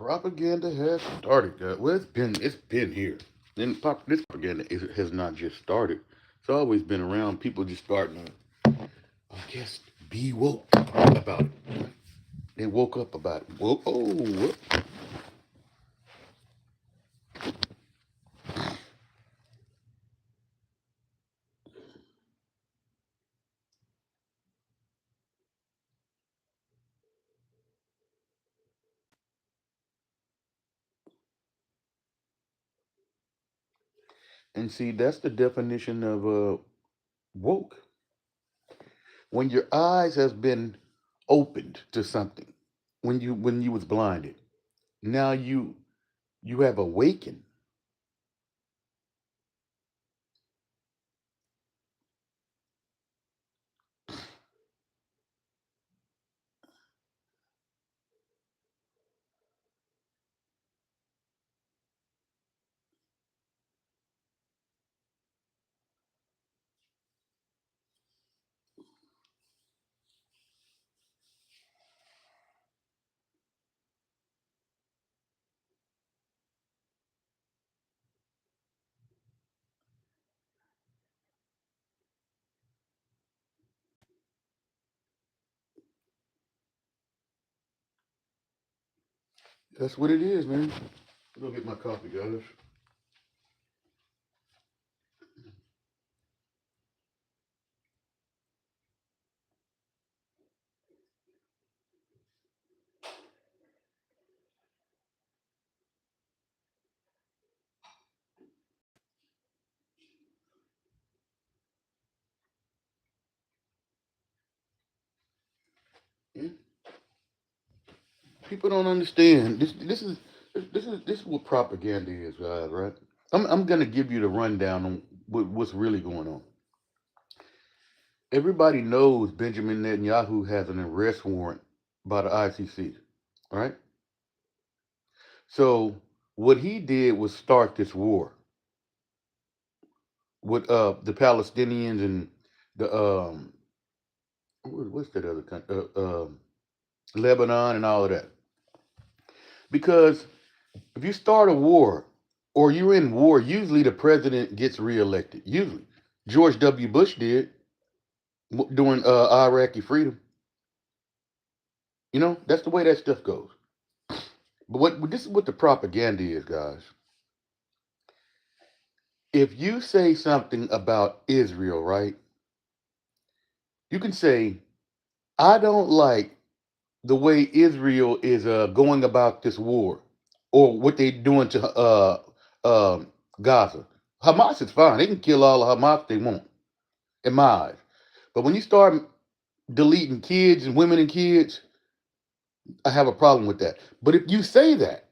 Propaganda has started. Well, it's been here. And this propaganda has not just started. It's always been around. People just starting to, I guess, be woke about it. They woke up about it. Woke. Oh, and see, that's the definition of woke. When your eyes has been opened to something, when you was blinded, now you have awakened. That's what it is, man. Go get my coffee, guys. Yeah. People don't understand. This is what propaganda is, guys. Right? I'm gonna give you the rundown on what's really going on. Everybody knows Benjamin Netanyahu has an arrest warrant by the ICC. Right? So what he did was start this war with the Palestinians and the what's that other country? Lebanon and all of that. Because if you start a war or you're in war, usually the president gets reelected. Usually, George W. Bush did during Iraqi freedom. You know, that's the way that stuff goes. But what this is what the propaganda is, guys. If you say something about Israel, right, you can say, I don't like the way Israel is going about this war or what they're doing to Gaza. Hamas is fine. They can kill all of Hamas if they want, in my eyes. But when you start deleting kids and women and kids, I have a problem with that. But if you say that,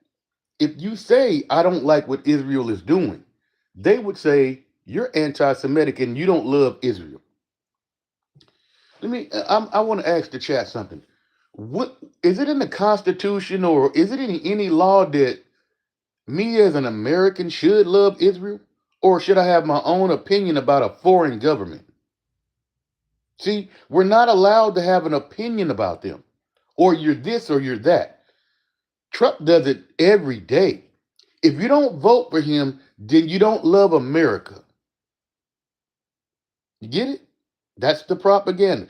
if you say, I don't like what Israel is doing, they would say, you're anti Semitic and you don't love Israel. I want to ask the chat something. What is it in the Constitution or is it in any law that me as an American should love Israel? Or should I have my own opinion about a foreign government? See, we're not allowed to have an opinion about them. Or you're this or you're that. Trump does it every day. If you don't vote for him, then you don't love America. You get it? That's the propaganda.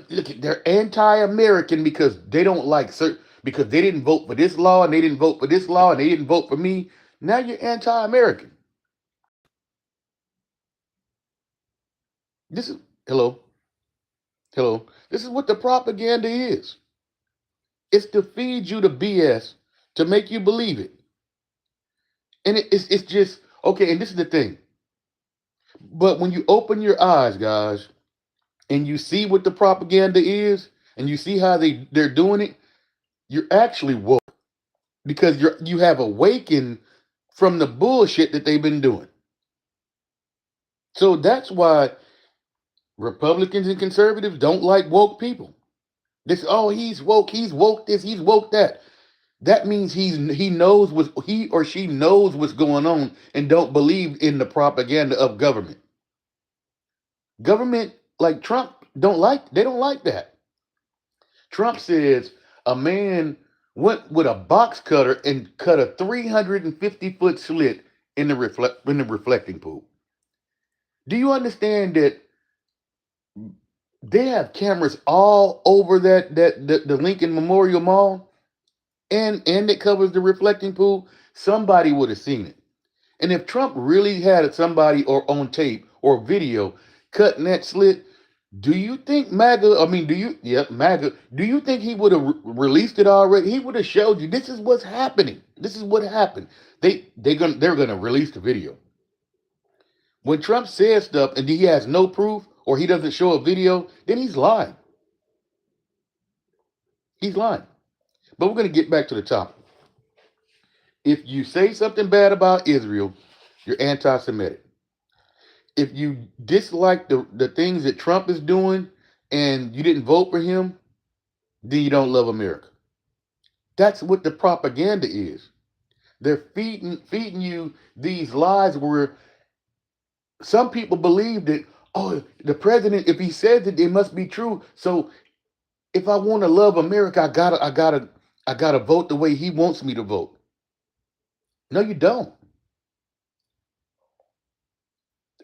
Look, they're anti-American because they don't like certain, because they didn't vote for this law and they didn't vote for this law and they didn't vote for me. Now you're anti-American. This is hello, hello. This is what the propaganda is. It's to feed you the BS to make you believe it, and it's just okay. And this is the thing. But when you open your eyes, guys, and you see what the propaganda is, and you see how they're doing it, you're actually woke because you have awakened from the bullshit that they've been doing. So that's why Republicans and conservatives don't like woke people. This oh he's woke this, he's woke that. That means he knows what he or she knows what's going on and don't believe in the propaganda of government. Government like Trump don't like that. Trump says a man went with a box cutter and cut a 350-foot slit in the reflecting pool. Do you understand that they have cameras all over the Lincoln Memorial Mall, and it covers the reflecting pool? Somebody would have seen it. And if Trump really had somebody or on tape or video cutting that slit, do you think MAGA? I mean, MAGA? Do you think he would have released it already? He would have showed you this is what's happening. This is what happened. They're gonna release the video. When Trump says stuff and he has no proof or he doesn't show a video, then he's lying. He's lying. But we're gonna get back to the topic. If you say something bad about Israel, you're anti-Semitic. If you dislike the things that Trump is doing and you didn't vote for him, then you don't love America. That's what the propaganda is. They're feeding you these lies where some people believe that, oh, the president, if he says it, it must be true. So if I want to love America, I gotta vote the way he wants me to vote. No, you don't.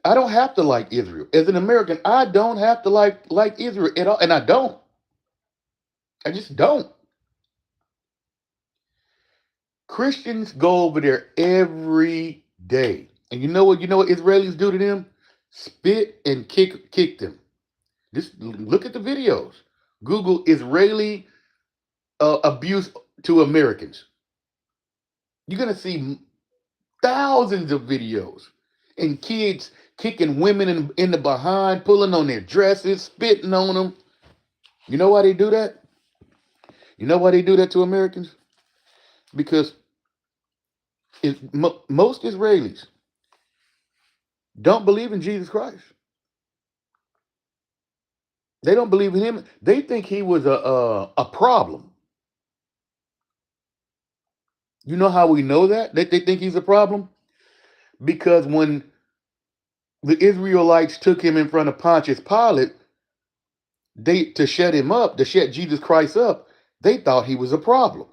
I don't have to like Israel. As an American, I don't have to like Israel at all. And I don't. I just don't. Christians go over there every day. And you know what Israelis do to them? Spit and kick them. Just look at the videos. Google Israeli abuse to Americans. You're gonna see thousands of videos and kids kicking women in the behind, pulling on their dresses, spitting on them. You know why they do that? You know why they do that to Americans? Because most Israelis don't believe in Jesus Christ. They don't believe in him. They think he was a problem. You know how we know that? They think he's a problem? Because when the Israelites took him in front of Pontius Pilate, they to shut him up, to shut Jesus Christ up, they thought he was a problem.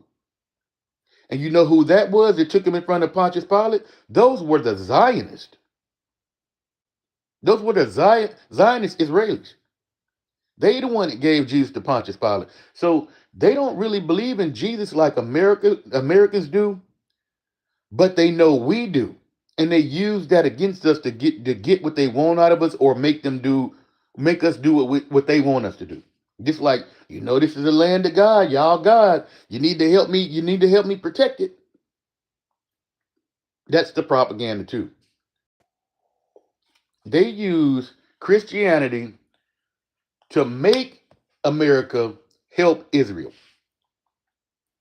And you know who that was that took him in front of Pontius Pilate? Those were the Zionists. Those were the Zionist Israelis. They the one that gave Jesus to Pontius Pilate. So they don't really believe in Jesus like Americans do, but they know we do. And they use that against us to get what they want out of us or make us do what they want us to do. Just like, this is the land of God, y'all God. You need to help me protect it. That's the propaganda too. They use Christianity to make America help Israel.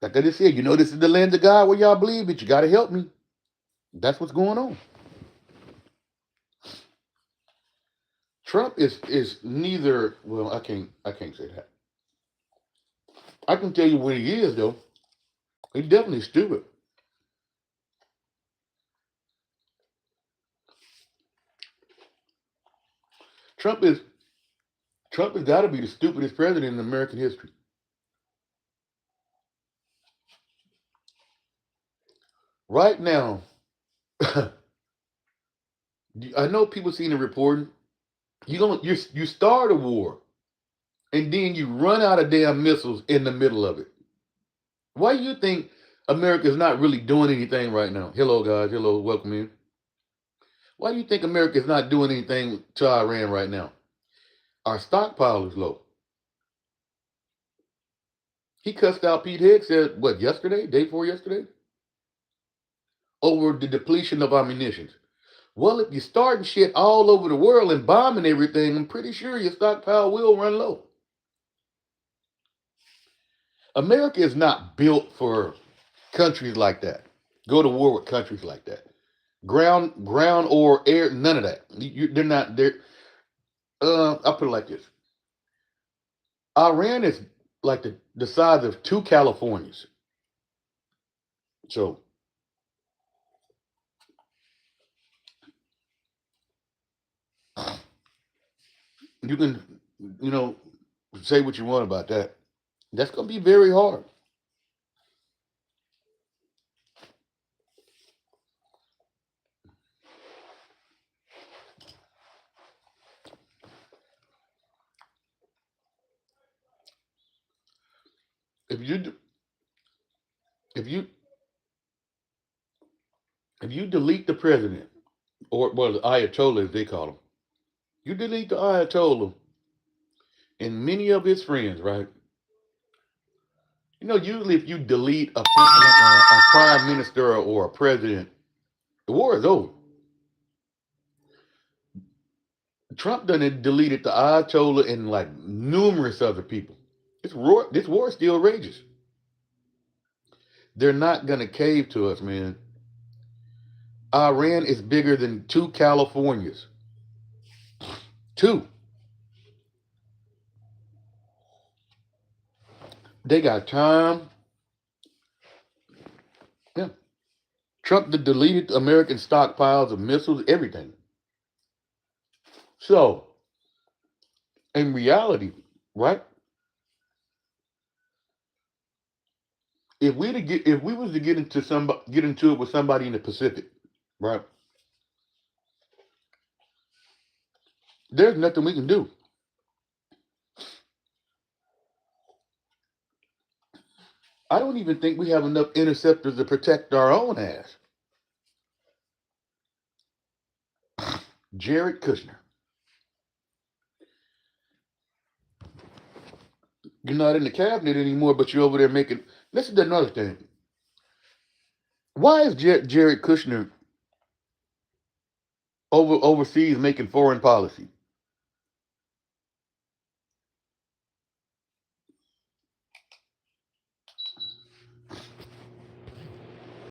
Like I just said, this is the land of God where y'all believe, but you got to help me. That's what's going on. Trump is neither. Well, I can't say that. I can tell you what he is though. He's definitely stupid. Trump is Trump has got to be the stupidest president in American history. Right now, I know people seen the reporting. You start a war and then you run out of damn missiles in the middle of it. Why do you think America's not really doing anything right now? Hello guys, hello, welcome in. Why do you think America's not doing anything to Iran right now? Our stockpile is low. He cussed out Pete Hegseth, what, yesterday? Day before yesterday? Over the depletion of our munitions. Well, if you're starting shit all over the world and bombing everything, I'm pretty sure your stockpile will run low. America is not built for countries like that. Go to war with countries like that. Ground or air, none of that. They're not there. I'll put it like this. Iran is like the size of two Californias. So you can, say what you want about that. That's going to be very hard. If you d- if you if you delete the president, or well, the Ayatollah as they call him, you delete the Ayatollah and many of his friends, right? You know, usually if you delete a prime minister or a president, the war is over. Trump done deleted the Ayatollah and like numerous other people. This war still rages. They're not gonna cave to us, man. Iran is bigger than two Californias. Two. They got time. Yeah. Trump deleted American stockpiles of missiles, everything. So, in reality, right? If we was to get into it with somebody in the Pacific, right? There's nothing we can do. I don't even think we have enough interceptors to protect our own ass. Jared Kushner. You're not in the cabinet anymore, but you're over there making. Listen to another thing. Why is Jared Kushner overseas making foreign policy?